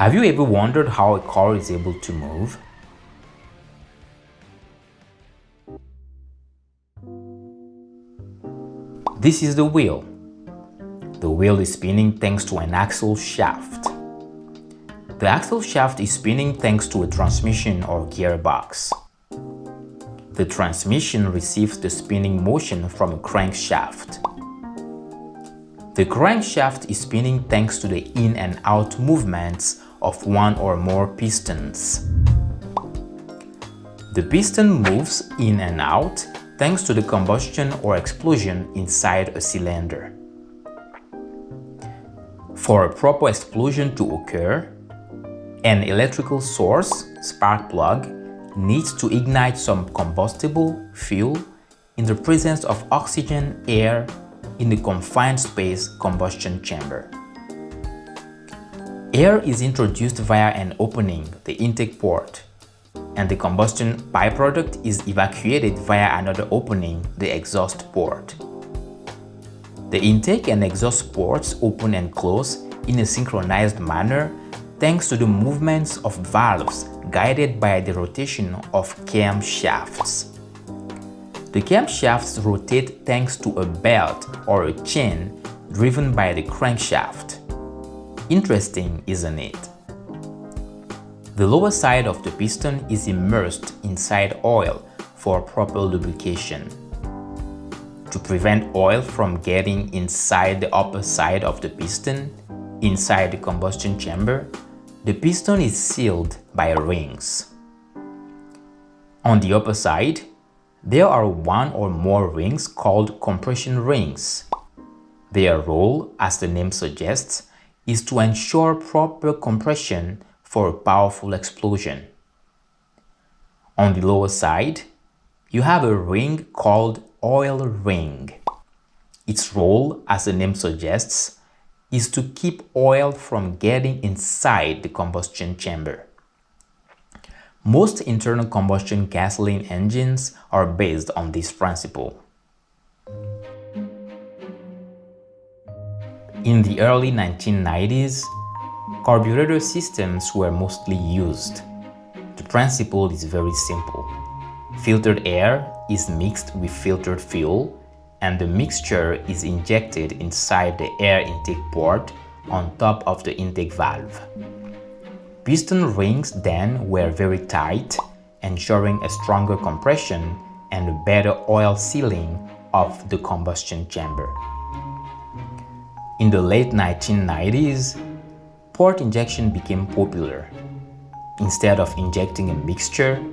Have you ever wondered how a car is able to move? This is the wheel. The wheel is spinning thanks to an axle shaft. The axle shaft is spinning thanks to a transmission or gearbox. The transmission receives the spinning motion from a crankshaft. The crankshaft is spinning thanks to the in and out movements of one or more pistons. The piston moves in and out thanks to the combustion or explosion inside a cylinder. For a proper explosion to occur, an electrical source, spark plug, needs to ignite some combustible fuel in the presence of oxygen air in the confined space combustion chamber. Air is introduced via an opening, the intake port, and the combustion byproduct is evacuated via another opening, the exhaust port. The intake and exhaust ports open and close in a synchronized manner thanks to the movements of valves guided by the rotation of camshafts. The camshafts rotate thanks to a belt or a chain driven by the crankshaft. Interesting, isn't it? The lower side of the piston is immersed inside oil for proper lubrication. To prevent oil from getting inside the upper side of the piston, inside the combustion chamber, the piston is sealed by rings. On the upper side, there are one or more rings called compression rings. Their role, as the name suggests, is to ensure proper compression for a powerful explosion. On the lower side, you have a ring called oil ring. Its role, as the name suggests, is to keep oil from getting inside the combustion chamber. Most internal combustion gasoline engines are based on this principle. In the early 1990s, carburetor systems were mostly used. The principle is very simple. Filtered air is mixed with filtered fuel, and the mixture is injected inside the air intake port on top of the intake valve. Piston rings then were very tight, ensuring a stronger compression and a better oil sealing of the combustion chamber. In the late 1990s, port injection became popular. Instead of injecting a mixture,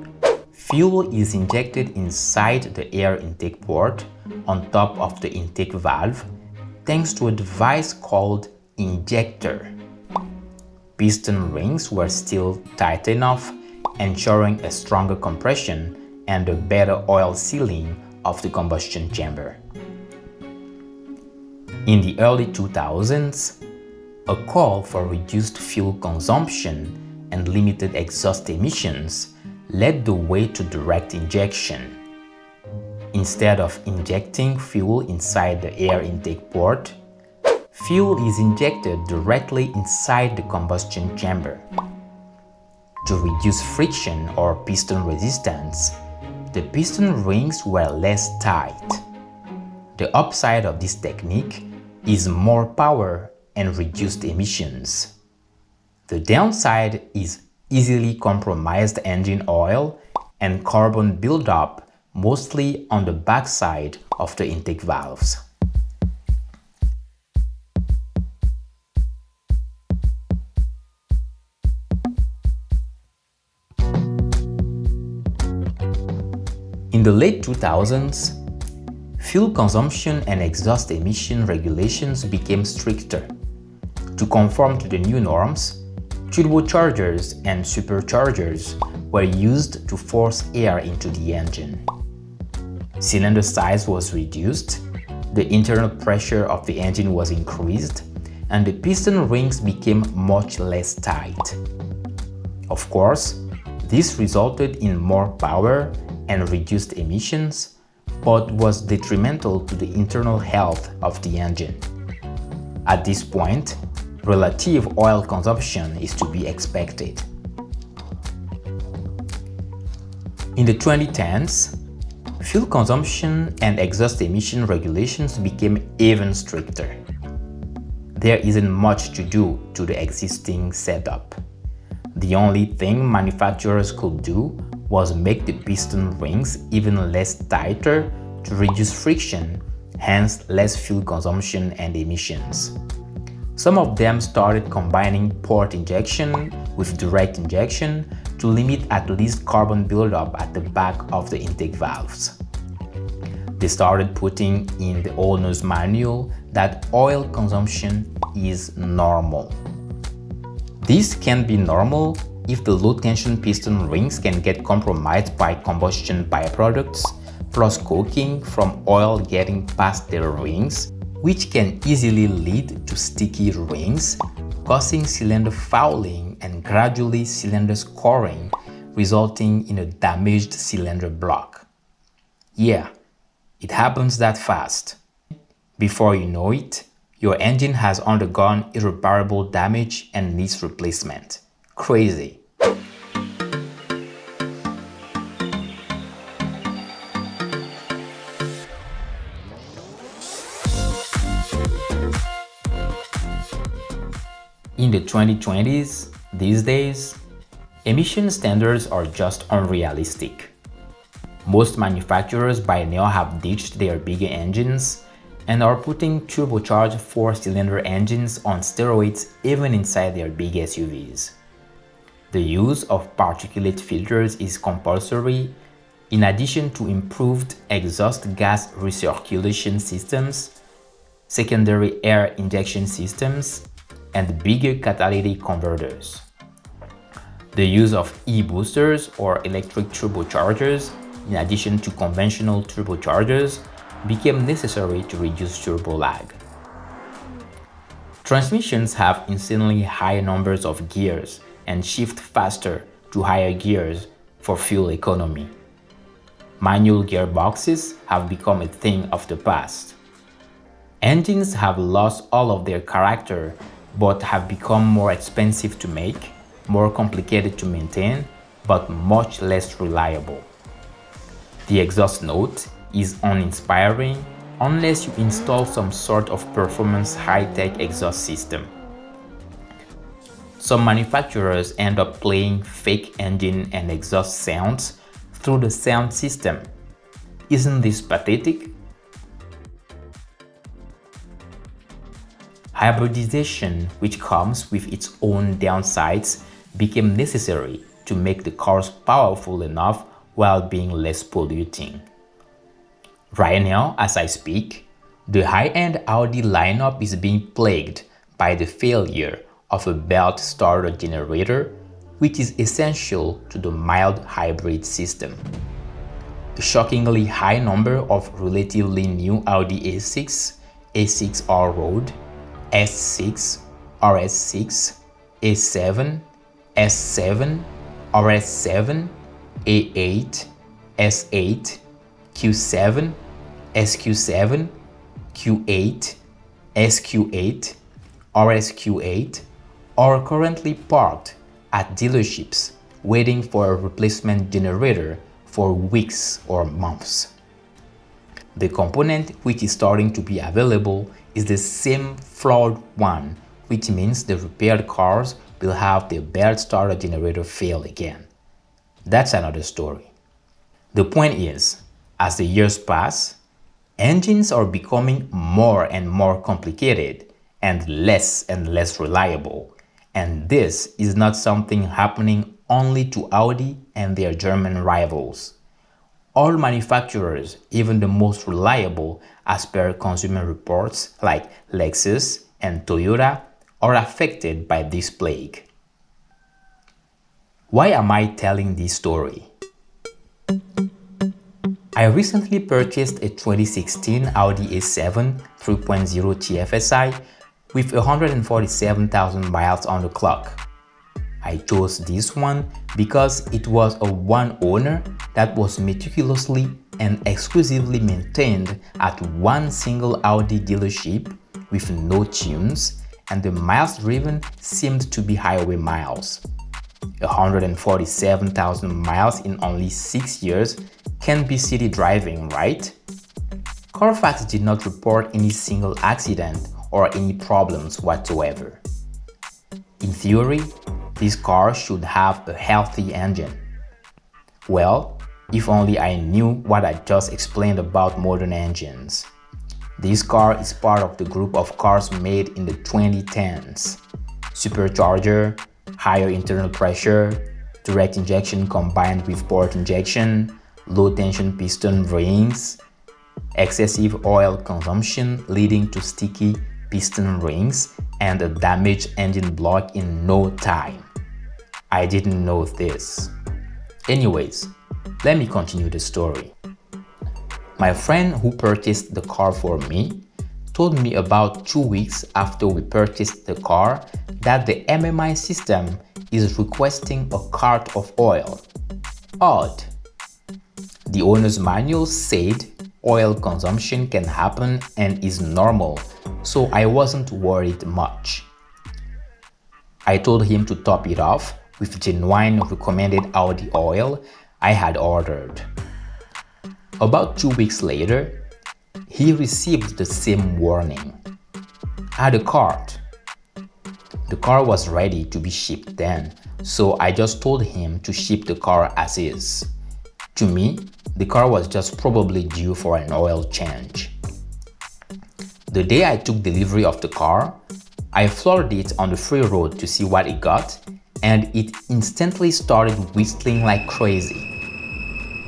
fuel is injected inside the air intake port on top of the intake valve thanks to a device called injector. Piston rings were still tight enough, ensuring a stronger compression and a better oil sealing of the combustion chamber. In the early 2000s, a call for reduced fuel consumption and limited exhaust emissions led the way to direct injection. Instead of injecting fuel inside the air intake port, fuel is injected directly inside the combustion chamber. To reduce friction or piston resistance, the piston rings were less tight. The upside of this technique is more power and reduced emissions. The downside is easily compromised engine oil and carbon buildup, mostly on the backside of the intake valves. In the late 2000s, fuel consumption and exhaust emission regulations became stricter. To conform to the new norms, turbochargers and superchargers were used to force air into the engine. Cylinder size was reduced, the internal pressure of the engine was increased, and the piston rings became much less tight. Of course, this resulted in more power and reduced emissions, but was detrimental to the internal health of the engine. At this point, relative oil consumption is to be expected. In the 2010s, fuel consumption and exhaust emission regulations became even stricter. There isn't much to do to the existing setup. The only thing manufacturers could do was make the piston rings even less tighter to reduce friction, hence less fuel consumption and emissions. Some of them started combining port injection with direct injection to limit at least carbon buildup at the back of the intake valves. They started putting in the owner's manual that oil consumption is normal. This can be normal if the low tension piston rings can get compromised by combustion byproducts plus coking from oil getting past their rings, which can easily lead to sticky rings, causing cylinder fouling and gradually cylinder scoring, resulting in a damaged cylinder block. Yeah, it happens that fast. Before you know it, your engine has undergone irreparable damage and needs replacement. Crazy. In the 2020s, these days, emission standards are just unrealistic. Most manufacturers by now have ditched their bigger engines and are putting turbocharged 4-cylinder engines on steroids even inside their big SUVs. The use of particulate filters is compulsory, in addition to improved exhaust gas recirculation systems, secondary air injection systems, and bigger catalytic converters. The use of e-boosters or electric turbochargers, in addition to conventional turbochargers, became necessary to reduce turbo lag. Transmissions have insanely high numbers of gears and shift faster to higher gears for fuel economy. Manual gearboxes have become a thing of the past. Engines have lost all of their character but have become more expensive to make, more complicated to maintain, but much less reliable. The exhaust note is uninspiring unless you install some sort of performance high-tech exhaust system. Some manufacturers end up playing fake engine and exhaust sounds through the sound system. Isn't this pathetic? Hybridization, which comes with its own downsides, became necessary to make the cars powerful enough while being less polluting. Right now, as I speak, the high-end Audi lineup is being plagued by the failure of a belt starter generator, which is essential to the mild hybrid system. A shockingly high number of relatively new Audi A6, A6 R-Road, S6, RS6, A7, S7, RS7, A8, S8, Q7, SQ7, Q8, SQ8, RSQ8 are currently parked at dealerships waiting for a replacement generator for weeks or months. The component which is starting to be available is the same flawed one, which means the repaired cars will have their belt starter generator fail again. That's another story. The point is, as the years pass, engines are becoming more and more complicated and less reliable. And this is not something happening only to Audi and their German rivals. All manufacturers, even the most reliable as per consumer reports like Lexus and Toyota, are affected by this plague. Why am I telling this story? I recently purchased a 2016 Audi A7 3.0 TFSI with 147,000 miles on the clock. I chose this one because it was a one owner that was meticulously and exclusively maintained at one single Audi dealership with no tunes and the miles driven seemed to be highway miles. 147,000 miles in only 6 years can be city driving, right? Carfax did not report any single accident or any problems whatsoever. In theory, this car should have a healthy engine. Well, if only I knew what I just explained about modern engines. This car is part of the group of cars made in the 2010s. Supercharger, higher internal pressure, direct injection combined with port injection, low tension piston rings, excessive oil consumption leading to sticky piston rings, and a damaged engine block in no time. I didn't know this. Anyways, let me continue the story. My friend who purchased the car for me told me about 2 weeks after we purchased the car that the MMI system is requesting a quart of oil. Odd. The owner's manual said oil consumption can happen and is normal, so I wasn't worried much. I told him to top it off with genuine recommended Audi oil I had ordered. About 2 weeks later, he received the same warning. Add a quart. The car was ready to be shipped then, so I just told him to ship the car as is. To me, the car was just probably due for an oil change. The day I took delivery of the car, I floored it on the free road to see what it got, and it instantly started whistling like crazy.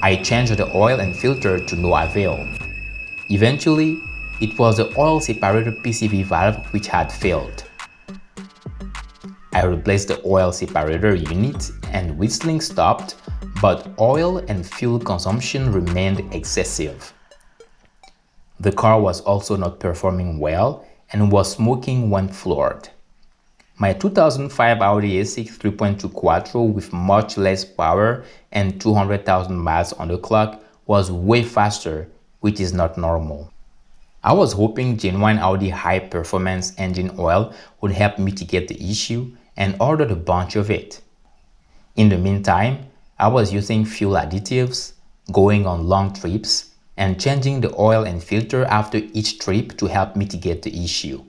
I changed the oil and filter to no avail. Eventually, it was the oil separator PCV valve which had failed. I replaced the oil separator unit and whistling stopped, but oil and fuel consumption remained excessive. The car was also not performing well and was smoking when floored. My 2005 Audi A6 3.2 Quattro with much less power and 200,000 miles on the clock was way faster, which is not normal. I was hoping genuine Audi high performance engine oil would help mitigate the issue and ordered a bunch of it. In the meantime, I was using fuel additives, going on long trips, and changing the oil and filter after each trip to help mitigate the issue.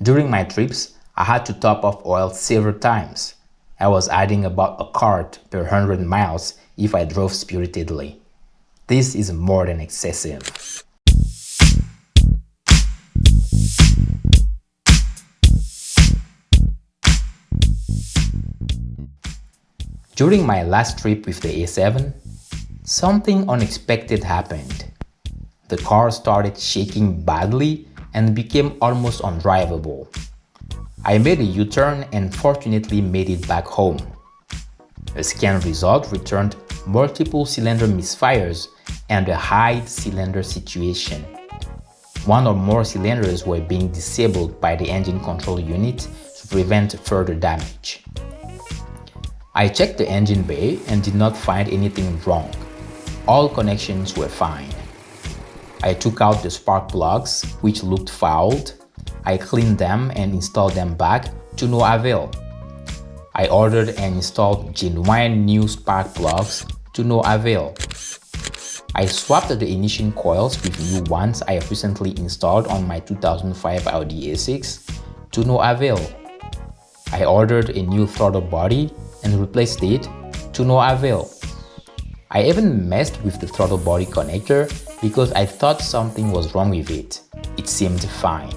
During my trips, I had to top off oil several times. I was adding about a quart per 100 miles if I drove spiritedly. This is more than excessive. During my last trip with the A7, something unexpected happened. The car started shaking badly and became almost undrivable. I made a U-turn and fortunately made it back home. A scan result returned multiple cylinder misfires and a high cylinder situation. One or more cylinders were being disabled by the engine control unit to prevent further damage. I checked the engine bay and did not find anything wrong. All connections were fine. I took out the spark plugs, which looked fouled. I cleaned them and installed them back to no avail. I ordered and installed genuine new spark plugs to no avail. I swapped the ignition coils with new ones I recently installed on my 2005 Audi A6 to no avail. I ordered a new throttle body and replaced it to no avail. I even messed with the throttle body connector because I thought something was wrong with it. It seemed fine.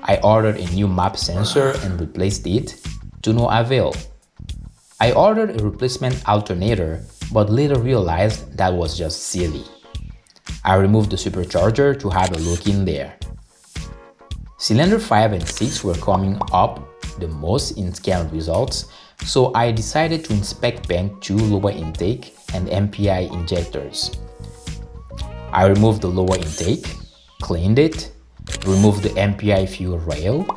I ordered a new map sensor and replaced it to no avail. I ordered a replacement alternator but later realized that was just silly. I removed the supercharger to have a look in there. Cylinder 5 and 6 were coming up the most in scan results, so I decided to inspect bank 2 lower intake and MPI injectors. I removed the lower intake, cleaned it, removed the MPI fuel rail,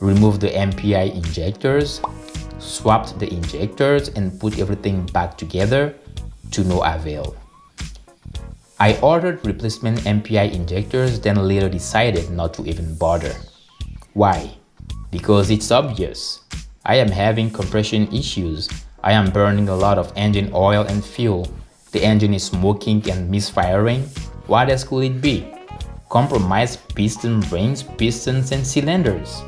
removed the MPI injectors, swapped the injectors and put everything back together to no avail. I ordered replacement MPI injectors, then later decided not to even bother. Why? Because it's obvious. I am having compression issues. I am burning a lot of engine oil and fuel. The engine is smoking and misfiring. What else could it be? Compromised piston rings, pistons, and cylinders.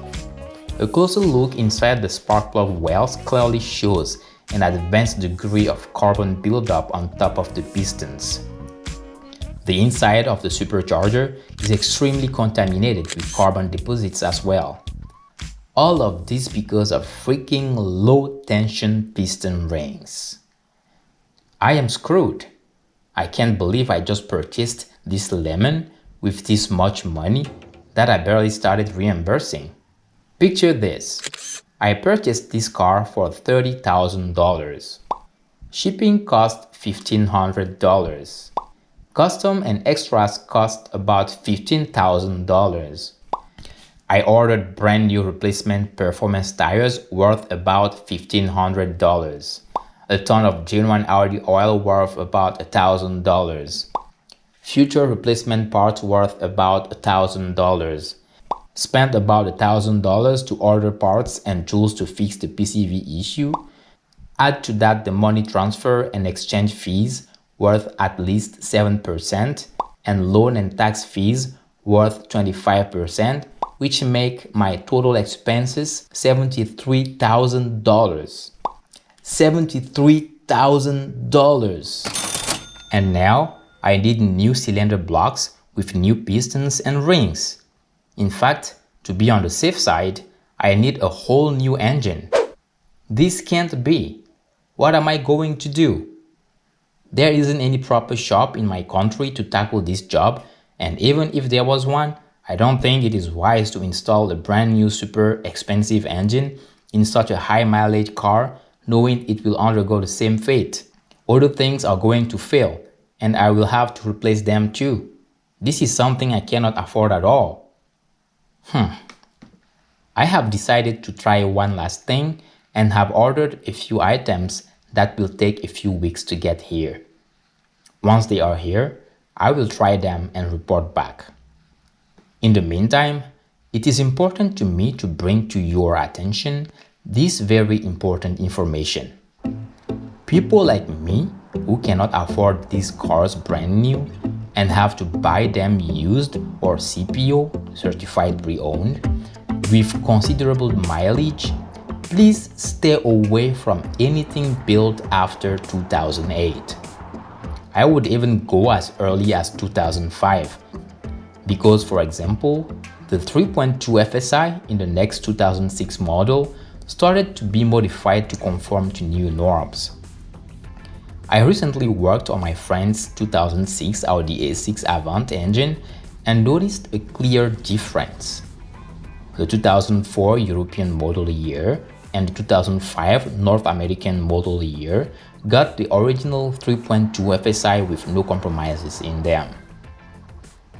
A closer look inside the spark plug wells clearly shows an advanced degree of carbon buildup on top of the pistons. The inside of the supercharger is extremely contaminated with carbon deposits as well. All of this because of freaking low-tension piston rings. I am screwed. I can't believe I just purchased this lemon with this much money that I barely started reimbursing. Picture this. I purchased this car for $30,000. Shipping cost $1,500. Custom and extras cost about $15,000. I ordered brand new replacement performance tires worth about $1,500. A ton of genuine Audi oil worth about $1,000. Future replacement parts worth about $1,000. Spent about $1,000 to order parts and tools to fix the PCV issue. Add to that the money transfer and exchange fees worth at least 7% and loan and tax fees worth 25%, which make my total expenses $73,000. $73,000. And now I need new cylinder blocks with new pistons and rings. In fact, to be on the safe side, I need a whole new engine. This can't be. What am I going to do? There isn't any proper shop in my country to tackle this job, and even if there was one, I don't think it is wise to install a brand new super expensive engine in such a high mileage car, knowing it will undergo the same fate. Other things are going to fail, and I will have to replace them too. This is something I cannot afford at all. I have decided to try one last thing and have ordered a few items that will take a few weeks to get here. Once they are here, I will try them and report back. In the meantime, it is important to me to bring to your attention this very important information. People like me who cannot afford these cars brand new and have to buy them used or CPO, certified pre-owned, with considerable mileage, please stay away from anything built after 2008. I would even go as early as 2005, because for example, the 3.2 FSI in the next 2006 model started to be modified to conform to new norms. I recently worked on my friend's 2006 Audi A6 Avant engine and noticed a clear difference. The 2004 European model year and the 2005 North American model year got the original 3.2 FSI with no compromises in them.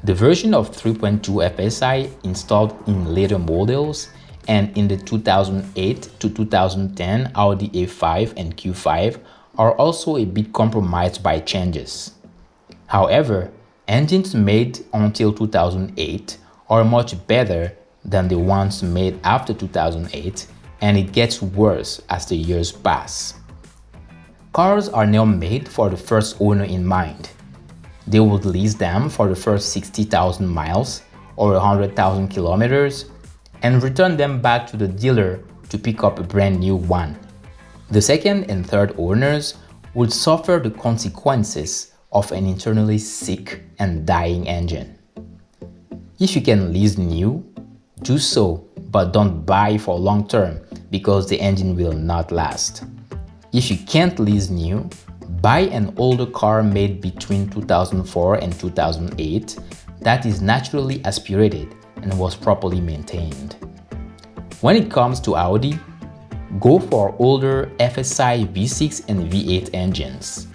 The version of 3.2 FSI installed in later models and in the 2008 to 2010 Audi A5 and Q5 are also a bit compromised by changes. However, engines made until 2008 are much better than the ones made after 2008, and it gets worse as the years pass. Cars are now made for the first owner in mind. They would lease them for the first 60,000 miles or 100,000 kilometers and return them back to the dealer to pick up a brand new one. The second and third owners would suffer the consequences of an internally sick and dying engine. If you can lease new, do so, but don't buy for long term because the engine will not last. If you can't lease new, buy an older car made between 2004 and 2008 that is naturally aspirated and was properly maintained. When it comes to Audi, go for older FSI V6 and V8 engines.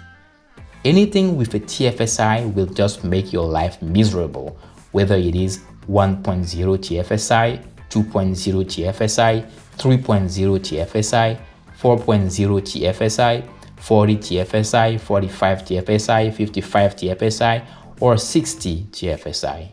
Anything with a TFSI will just make your life miserable, whether it is 1.0 TFSI, 2.0 TFSI, 3.0 TFSI, 4.0 TFSI, 40 TFSI, 45 TFSI, 55 TFSI, or 60 TFSI.